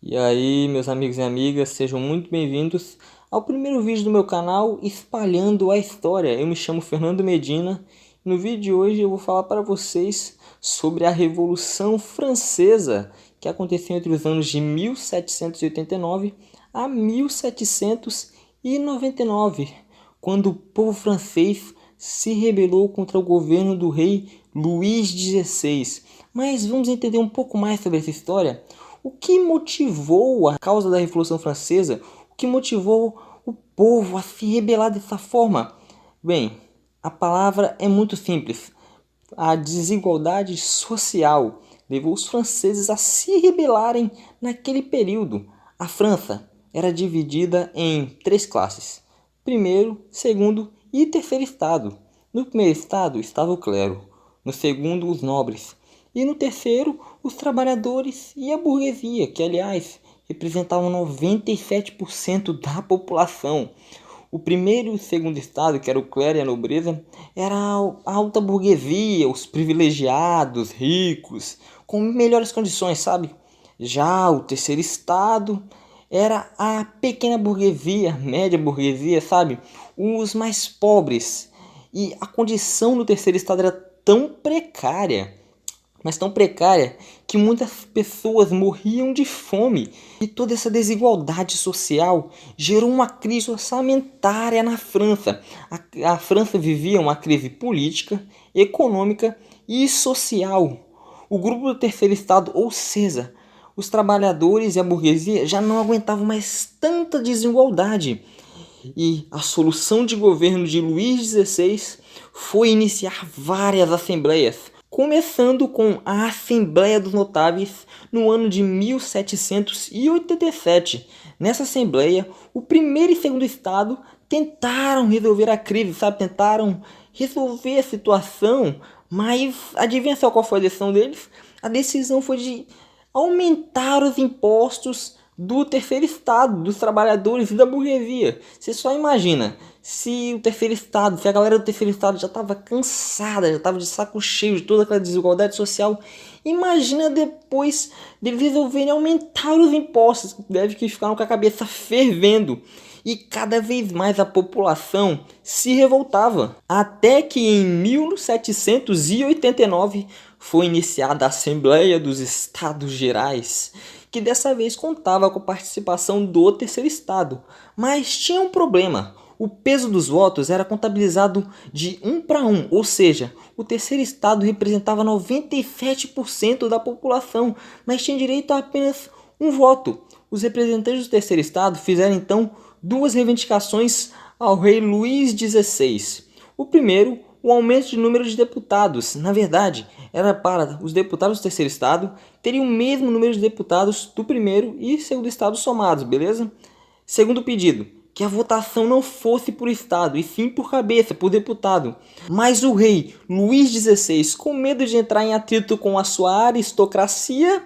E aí, meus amigos e amigas, sejam muito bem-vindos ao primeiro vídeo do meu canal Espalhando a História. Eu me chamo Fernando Medina e no vídeo de hoje eu vou falar para vocês sobre a Revolução Francesa, que aconteceu entre os anos de 1789 a 1799, quando o povo francês se rebelou contra o governo do rei Luís XVI. Mas vamos entender um pouco mais sobre essa história. O que motivou a causa da Revolução Francesa? O que motivou o povo a se rebelar dessa forma? Bem, a palavra é muito simples. A desigualdade social levou os franceses a se rebelarem naquele período. A França era dividida em três classes: primeiro, segundo e terceiro estado. No primeiro estado estava o clero, no segundo os nobres e no terceiro os trabalhadores e a burguesia, que aliás representavam 97% da população. O primeiro e o segundo estado, que era o clero e a nobreza, era a alta burguesia, os privilegiados, ricos, com melhores condições, sabe? Já o terceiro estado era a pequena burguesia, média burguesia, sabe? Os mais pobres. E a condição no terceiro estado era tão precária, mas tão precária, que muitas pessoas morriam de fome. E toda essa desigualdade social gerou uma crise orçamentária na França. A França vivia uma crise política, econômica e social. O grupo do terceiro estado, ou seja, os trabalhadores e a burguesia, já não aguentavam mais tanta desigualdade. E a solução de governo de Luís XVI foi iniciar várias assembleias, começando com a Assembleia dos Notáveis no ano de 1787. Nessa assembleia, o primeiro e segundo estado tentaram resolver a crise, sabe? Tentaram resolver a situação, mas adivinha só qual foi a decisão deles? A decisão foi de aumentar os impostos do terceiro estado, dos trabalhadores e da burguesia. Você só imagina, se o terceiro estado, se a galera do terceiro estado já estava cansada, já estava de saco cheio de toda aquela desigualdade social, imagina depois deles resolverem aumentar os impostos, deve que ficaram com a cabeça fervendo. E cada vez mais a população se revoltava. Até que em 1789 foi iniciada a Assembleia dos Estados Gerais, que dessa vez contava com a participação do terceiro estado. Mas tinha um problema: o peso dos votos era contabilizado de 1 para 1, ou seja, o terceiro estado representava 97% da população, mas tinha direito a apenas um voto. Os representantes do terceiro estado fizeram então duas reivindicações ao rei Luís XVI. O primeiro, o aumento de número de deputados. Na verdade, era para os deputados do terceiro estado terem o mesmo número de deputados do primeiro e segundo estado somados, beleza? Segundo pedido, que a votação não fosse por estado, e sim por cabeça, por deputado. Mas o rei Luís XVI, com medo de entrar em atrito com a sua aristocracia,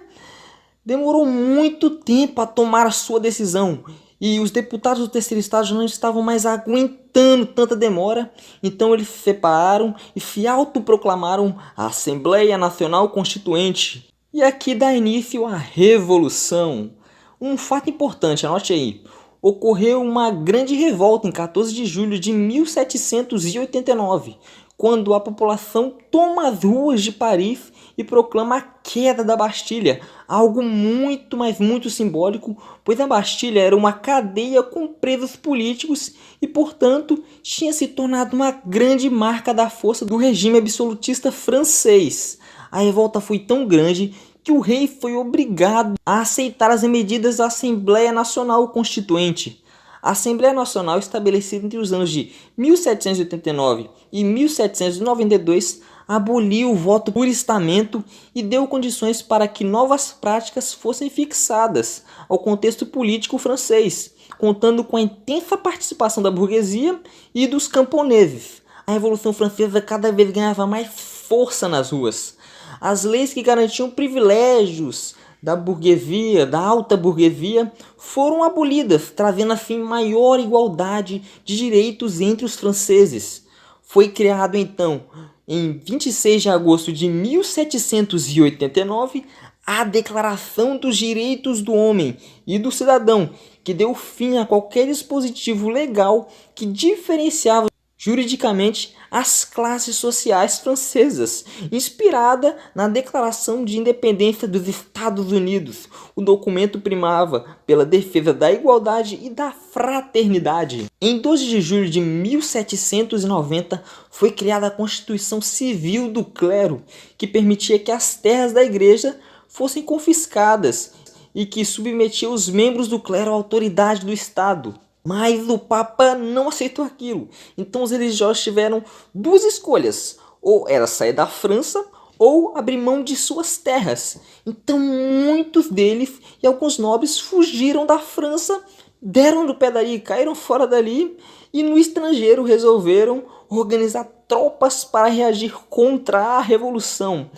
demorou muito tempo a tomar a sua decisão. E os deputados do terceiro estado já não estavam mais aguentando tanta demora, então eles se separaram e se autoproclamaram a Assembleia Nacional Constituinte. E aqui dá início à Revolução. Um fato importante, anote aí: ocorreu uma grande revolta em 14 de julho de 1789, quando a população toma as ruas de Paris e proclama a queda da Bastilha, algo muito, mas muito simbólico, pois a Bastilha era uma cadeia com presos políticos e, portanto, tinha se tornado uma grande marca da força do regime absolutista francês. A revolta foi tão grande que o rei foi obrigado a aceitar as medidas da Assembleia Nacional Constituinte. A Assembleia Nacional, estabelecida entre os anos de 1789 e 1792, aboliu o voto por estamento e deu condições para que novas práticas fossem fixadas ao contexto político francês, contando com a intensa participação da burguesia e dos camponeses. A Revolução Francesa cada vez ganhava mais força nas ruas. As leis que garantiam privilégios da burguesia, da alta burguesia, foram abolidas, trazendo assim maior igualdade de direitos entre os franceses. Foi criado então, em 26 de agosto de 1789, a Declaração dos Direitos do Homem e do Cidadão, que deu fim a qualquer dispositivo legal que diferenciava juridicamente as classes sociais francesas, inspirada na Declaração de Independência dos Estados Unidos. O documento primava pela defesa da igualdade e da fraternidade. Em 12 de julho de 1790 foi criada a Constituição Civil do Clero, que permitia que as terras da igreja fossem confiscadas e que submetia os membros do clero à autoridade do Estado. Mas o Papa não aceitou aquilo. Então os religiosos tiveram duas escolhas. Ou era sair da França ou abrir mão de suas terras. Então muitos deles e alguns nobres fugiram da França, deram do pé dali, caíram fora dali e no estrangeiro resolveram organizar tropas para reagir contra a revolução.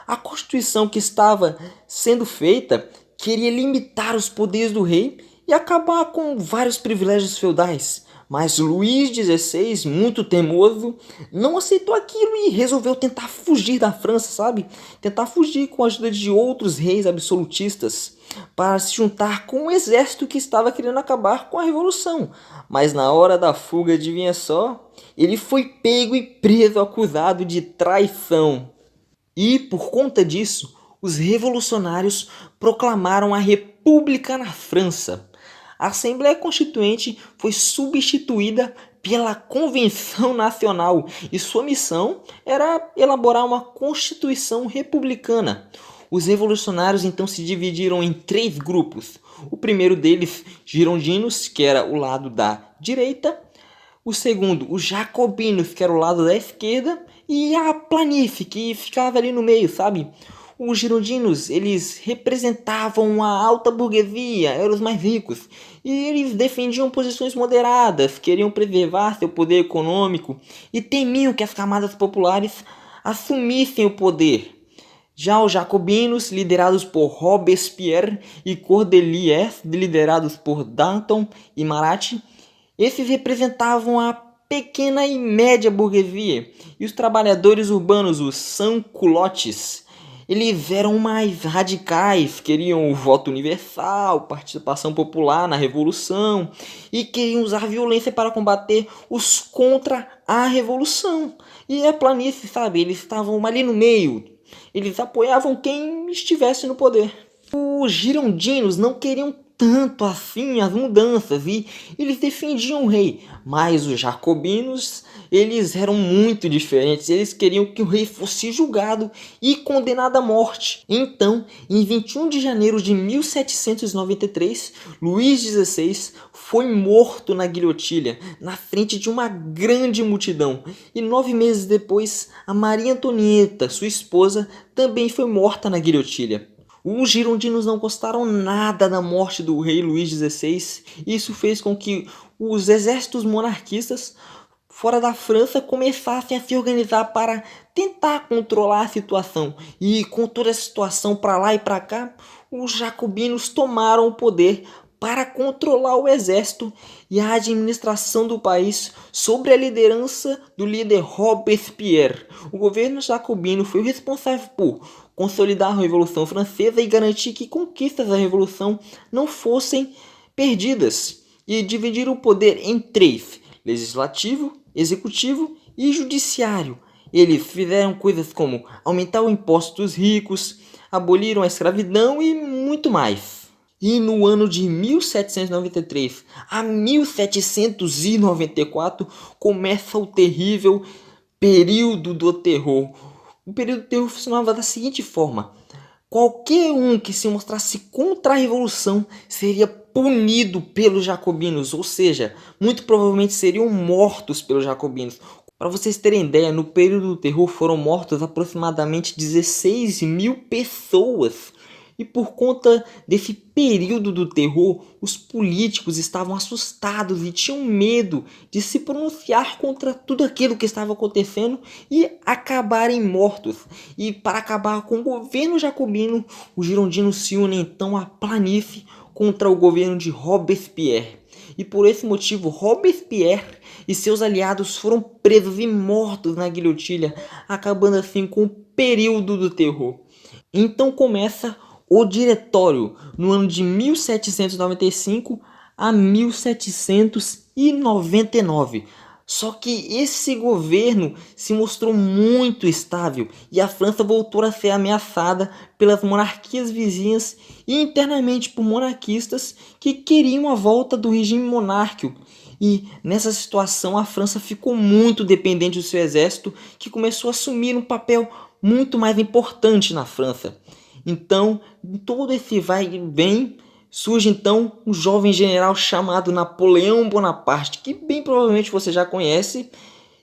A Constituição que estava sendo feita queria limitar os poderes do rei e acabar com vários privilégios feudais. Mas Luís XVI, muito teimoso, não aceitou aquilo e resolveu tentar fugir da França, sabe? Tentar fugir com a ajuda de outros reis absolutistas para se juntar com o exército que estava querendo acabar com a revolução. Mas na hora da fuga, adivinha só? Ele foi pego e preso acusado de traição. E por conta disso, os revolucionários proclamaram a República na França. A Assembleia Constituinte foi substituída pela Convenção Nacional e sua missão era elaborar uma Constituição republicana. Os revolucionários então se dividiram em três grupos. O primeiro deles, girondinos, que era o lado da direita. O segundo, os jacobinos, que era o lado da esquerda. E a planície, que ficava ali no meio, sabe? Os girondinos, eles representavam a alta burguesia, eram os mais ricos. E eles defendiam posições moderadas, queriam preservar seu poder econômico e temiam que as camadas populares assumissem o poder. Já os jacobinos, liderados por Robespierre e Cordeliers, liderados por Danton e Marat, esses representavam a pequena e média burguesia. E os trabalhadores urbanos, os sans-culottes, eles eram mais radicais, queriam o voto universal, participação popular na revolução e queriam usar violência para combater os contra a revolução. E a planície, sabe, eles estavam ali no meio, eles apoiavam quem estivesse no poder. Os girondinos não queriam tanto assim as mudanças e eles defendiam o rei, mas os jacobinos, eles eram muito diferentes, eles queriam que o rei fosse julgado e condenado à morte. Então, em 21 de janeiro de 1793, Luís XVI foi morto na guilhotina, na frente de uma grande multidão. E 9 meses depois, a Maria Antonieta, sua esposa, também foi morta na guilhotina. Os girondinos não gostaram nada da morte do rei Luís XVI. Isso fez com que os exércitos monarquistas fora da França começassem a se organizar para tentar controlar a situação. E com toda a situação para lá e para cá, os jacobinos tomaram o poder para controlar o exército e a administração do país sob a liderança do líder Robespierre. O governo jacobino foi responsável por consolidar a Revolução Francesa e garantir que conquistas da Revolução não fossem perdidas, e dividir o poder em três: legislativo, executivo e judiciário. Eles fizeram coisas como aumentar o imposto dos ricos, aboliram a escravidão e muito mais. E no ano de 1793 a 1794 começa o terrível período do terror. O período do terror funcionava da seguinte forma: qualquer um que se mostrasse contra a revolução seria punido pelos jacobinos, ou seja, muito provavelmente seriam mortos pelos jacobinos. Para vocês terem ideia, no período do terror foram mortos aproximadamente 16 mil pessoas. E por conta desse período do terror, os políticos estavam assustados e tinham medo de se pronunciar contra tudo aquilo que estava acontecendo e acabarem mortos. E para acabar com o governo jacobino, os girondinos se unem então à planície contra o governo de Robespierre. E por esse motivo, Robespierre e seus aliados foram presos e mortos na guilhotina, acabando assim com o período do terror. Então começa o Diretório no ano de 1795 a 1799. Só que esse governo se mostrou muito estável e a França voltou a ser ameaçada pelas monarquias vizinhas e internamente por monarquistas que queriam a volta do regime monárquico. E nessa situação a França ficou muito dependente do seu exército, que começou a assumir um papel muito mais importante na França. Então, em todo esse vai e vem, surge então um jovem general chamado Napoleão Bonaparte, que bem provavelmente você já conhece,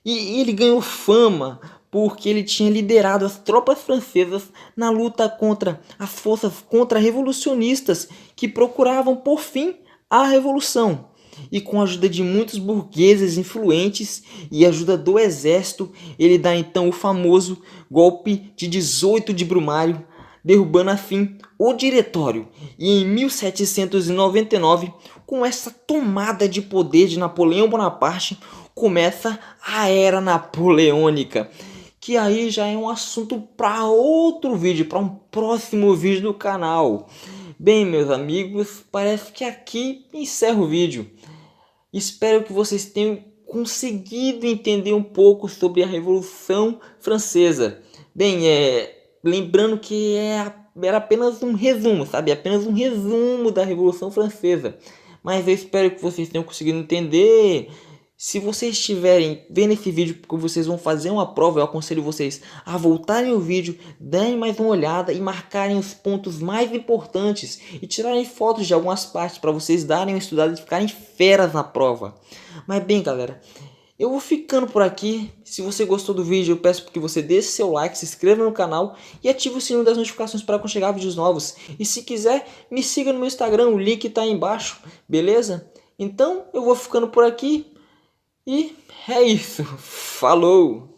e ele ganhou fama porque ele tinha liderado as tropas francesas na luta contra as forças contra-revolucionistas que procuravam por fim a revolução. E com a ajuda de muitos burgueses influentes e a ajuda do exército, ele dá então o famoso golpe de 18 de Brumário, derrubando assim o Diretório. E em 1799, com essa tomada de poder de Napoleão Bonaparte, começa a Era Napoleônica, que aí já é um assunto para outro vídeo, para um próximo vídeo do canal. Bem, meus amigos, parece que aqui encerro o vídeo. Espero que vocês tenham conseguido entender um pouco sobre a Revolução Francesa. Bem, lembrando que era apenas um resumo, sabe? Apenas um resumo da Revolução Francesa. Mas eu espero que vocês tenham conseguido entender. Se vocês estiverem vendo esse vídeo porque vocês vão fazer uma prova, eu aconselho vocês a voltarem o vídeo, darem mais uma olhada e marcarem os pontos mais importantes e tirarem fotos de algumas partes para vocês darem uma estudada e ficarem feras na prova. Mas bem, galera, eu vou ficando por aqui. Se você gostou do vídeo, eu peço que você deixe seu like, se inscreva no canal e ative o sininho das notificações para quando chegar vídeos novos. E se quiser, me siga no meu Instagram, o link está aí embaixo, beleza? Então, eu vou ficando por aqui. E é isso. Falou!